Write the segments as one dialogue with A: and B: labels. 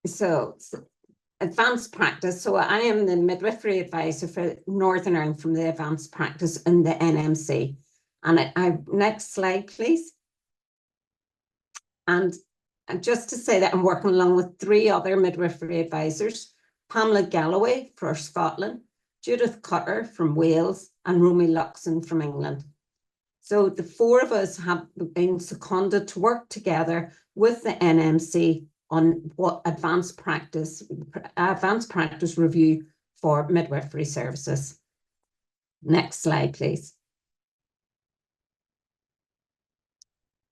A: So advanced practice. So I am the midwifery advisor for Northern Ireland from the advanced practice in the NMC. And next slide, please. And just to say that I'm working along with 3 other midwifery advisors, Pamela Galloway for Scotland, Judith Cutter from Wales, and Romie Luxton from England. So the 4 of us have been seconded to work together with the NMC on what advanced practice review for midwifery services. Next slide, please.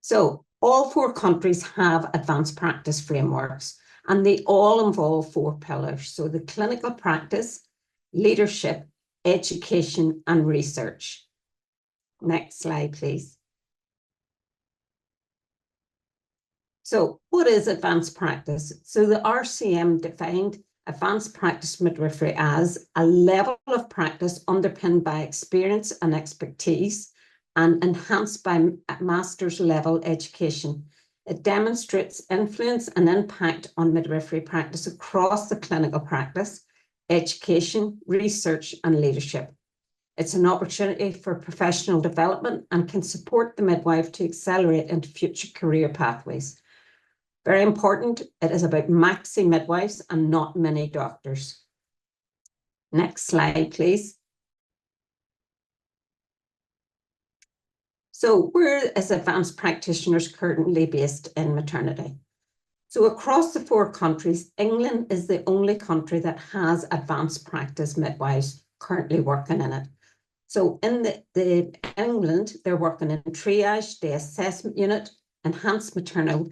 A: So all 4 countries have advanced practice frameworks, and they all involve 4 pillars. So the clinical practice, leadership, education, and research. Next slide, please. So what is advanced practice? So the RCM defined advanced practice midwifery as a level of practice underpinned by experience and expertise and enhanced by master's level education. It demonstrates influence and impact on midwifery practice across the clinical practice, education, research, and leadership. It's an opportunity for professional development and can support the midwife to accelerate into future career pathways. Very important, it is about maxi midwives and not many doctors. Next slide, please. So where is advanced practitioners currently based in maternity? So across the 4 countries, England is the only country that has advanced practice midwives currently working in it. So in the England, they're working in triage, the assessment unit, enhanced maternal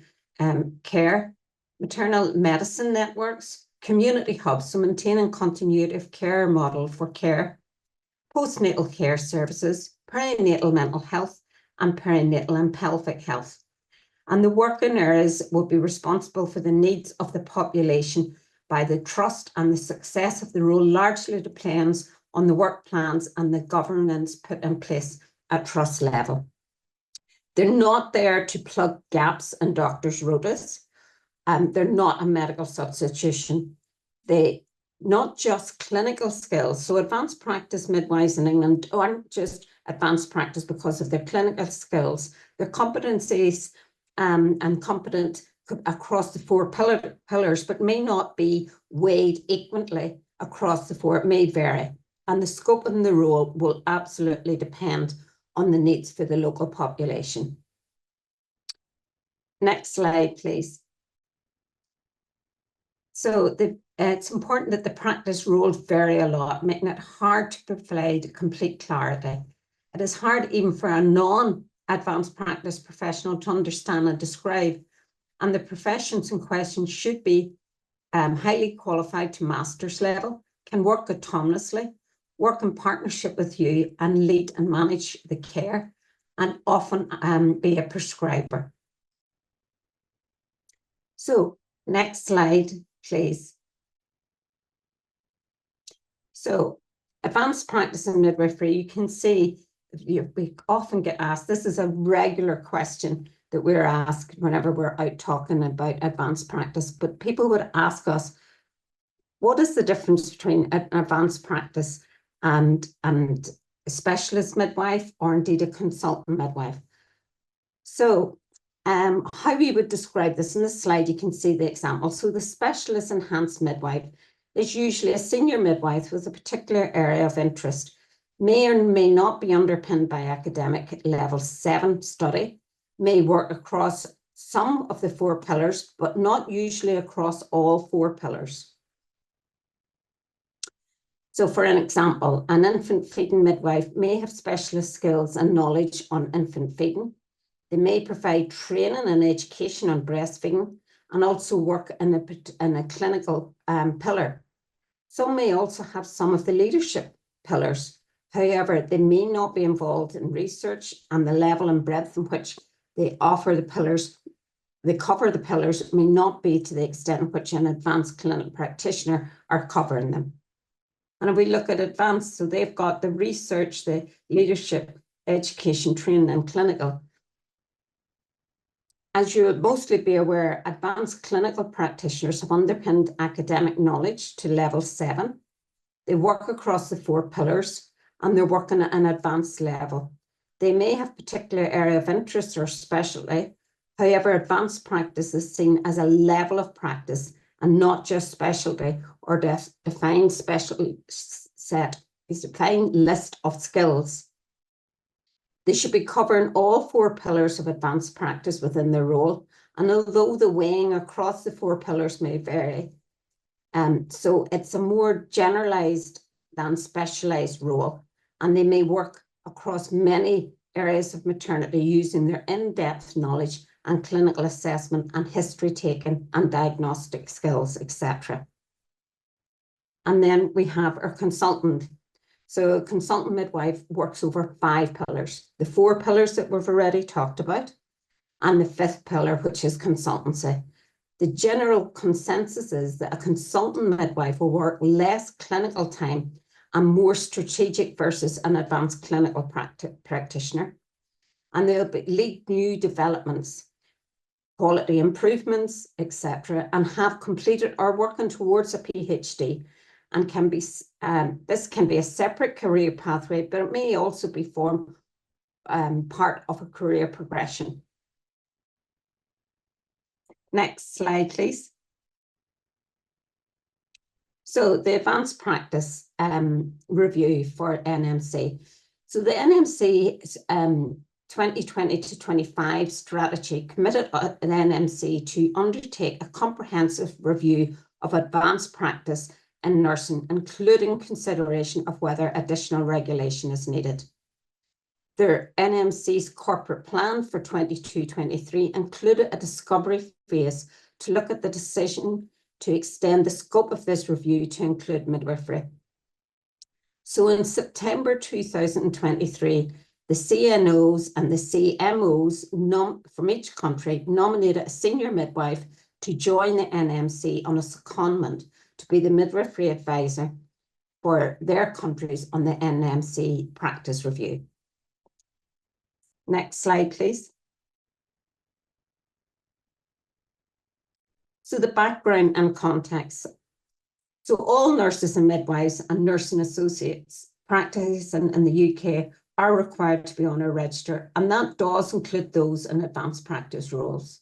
A: care, maternal medicine networks, community hubs, so maintaining continuity of care model for care, postnatal care services, perinatal mental health, and perinatal and pelvic health. And the working areas will be responsible for the needs of the population by the trust, and the success of the role largely depends on the work plans and the governance put in place at trust level. They're not there to plug gaps in doctors' rotas. They're not a medical substitution. They not just clinical skills. So advanced practice midwives in England aren't just advanced practice because of their clinical skills. Their competencies and competent across the 4 pillars, but may not be weighed equally across the 4. It may vary. And the scope and the role will absolutely depend on the needs for the local population. Next slide, please. So it's important that the practice roles vary a lot, making it hard to provide complete clarity. It is hard even for a non-advanced practice professional to understand and describe, and the professions in question should be highly qualified to master's level, can work autonomously, work in partnership with you, and lead and manage the care, and often be a prescriber. So next slide, please. So advanced practice in midwifery, you can see we often get asked, this is a regular question that we're asked whenever we're out talking about advanced practice, but people would ask us, what is the difference between an advanced practice and a specialist midwife, or indeed a consultant midwife? So how we would describe this in this slide, you can see the example. So the specialist enhanced midwife is usually a senior midwife with a particular area of interest, may or may not be underpinned by academic level 7 study, may work across some of the 4 pillars, but not usually across all 4 pillars. So for an example, an infant feeding midwife may have specialist skills and knowledge on infant feeding. They may provide training and education on breastfeeding, and also work in a clinical pillar. Some may also have some of the leadership pillars. However, they may not be involved in research, and the level and breadth in which they cover the pillars may not be to the extent in which an advanced clinical practitioner are covering them. And if we look at advanced, so they've got the research, the leadership, education, training, and clinical. As you'll mostly be aware, advanced clinical practitioners have underpinned academic knowledge to level 7. They work across the 4 pillars and they're working at an advanced level. They may have particular area of interest or specialty. However, advanced practice is seen as a level of practice and not just specialty or defined list of skills. They should be covering all 4 pillars of advanced practice within their role. And although the weighing across the 4 pillars may vary, so it's a more generalized than specialized role, and they may work across many areas of maternity using their in-depth knowledge and clinical assessment and history taking and diagnostic skills, etc. And then we have our consultant. So a consultant midwife works over 5 pillars, the 4 pillars that we've already talked about, and the 5th pillar, which is consultancy. The general consensus is that a consultant midwife will work less clinical time and more strategic versus an advanced clinical practitioner. And they'll lead new developments, quality improvements, etc., and have completed or working towards a PhD. And can be this can be a separate career pathway, but it may also be part of a career progression. Next slide, please. So the advanced practice review for NMC. So the NMC 2020 to 25 strategy committed an NMC to undertake a comprehensive review of advanced practice in nursing, including consideration of whether additional regulation is needed. The NMC's corporate plan for 22-23 included a discovery phase to look at the decision to extend the scope of this review to include midwifery. So in September 2023, the CNOs and the CMOs from each country nominated a senior midwife to join the NMC on a secondment to be the midwifery advisor for their countries on the NMC practice review. Next slide, please. So the background and context. So all nurses and midwives and nursing associates practicing in the UK are required to be on a register, and that does include those in advanced practice roles.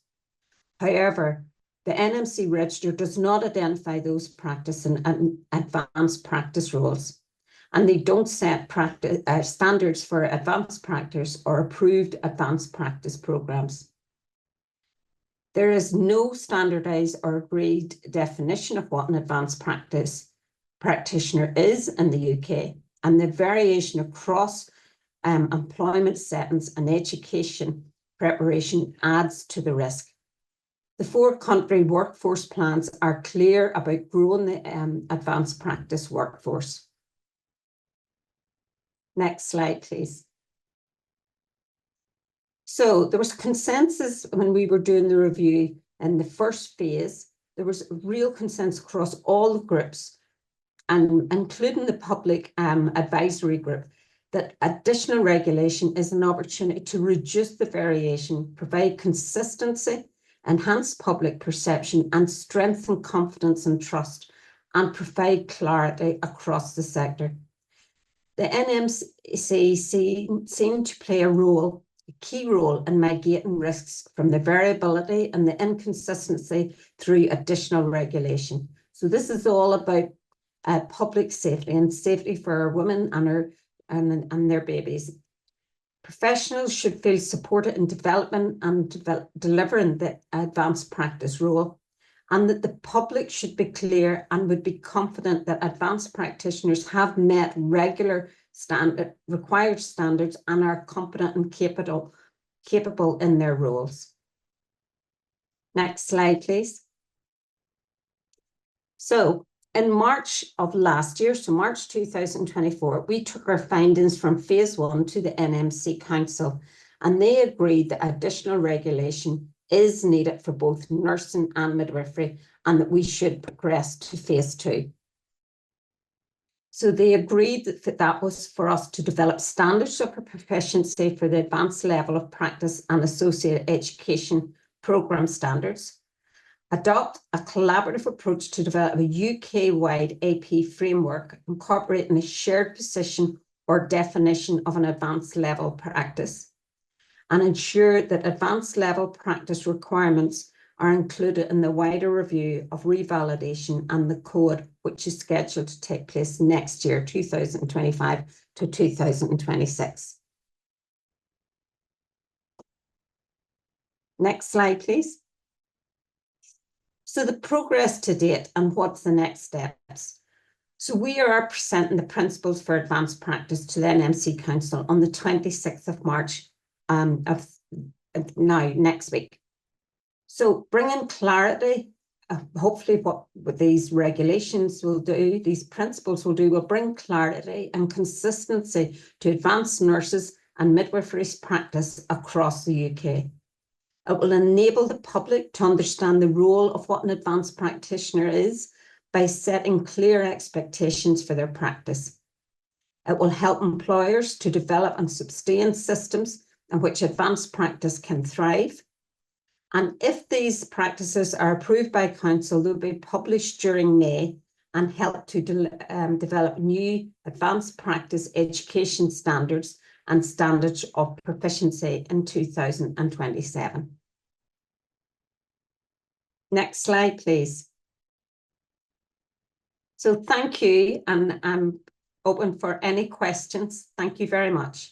A: However, the NMC register does not identify those practicing in advanced practice roles, and they don't set standards for advanced practice or approved advanced practice programs. There is no standardized or agreed definition of what an advanced practice practitioner is in the UK, and the variation across employment settings and education preparation adds to the risk. The 4-country workforce plans are clear about growing the advanced practice workforce. Next slide, please. So there was consensus when we were doing the review in the first phase. There was real consensus across all the groups, and including the public advisory group, that additional regulation is an opportunity to reduce the variation, provide consistency, enhance public perception, and strengthen confidence and trust, and provide clarity across the sector. The NMC seemed to play a key role in mitigating risks from the variability and the inconsistency through additional regulation. So this is all about public safety and safety for our women and their babies. Professionals should feel supported in developing and delivering the advanced practice role, and that the public should be clear and would be confident that advanced practitioners have met required standards and are competent and capable in their roles. Next slide, please. So in March of last year, so March 2024, we took our findings from phase 1 to the NMC Council, and they agreed that additional regulation is needed for both nursing and midwifery, and that we should progress to phase 2. So they agreed that that was for us to develop standards of proficiency for the advanced level of practice and associated education programme standards, adopt a collaborative approach to develop a UK-wide AP framework incorporating a shared position or definition of an advanced level practice, and ensure that advanced level practice requirements are included in the wider review of revalidation and the code, which is scheduled to take place next year, 2025 to 2026. Next slide, please. So the progress to date and what's the next steps. So we are presenting the principles for advanced practice to the NMC Council on the 26th of March next week. So bringing clarity, hopefully what these regulations will do, these principles will do, will bring clarity and consistency to advanced nurses and midwifery's practice across the UK. It will enable the public to understand the role of what an advanced practitioner is by setting clear expectations for their practice. It will help employers to develop and sustain systems in which advanced practice can thrive. And if these practices are approved by Council, they'll be published during May and help to develop new advanced practice education standards and standards of proficiency in 2027. Next slide, please. So thank you, and I'm open for any questions. Thank you very much.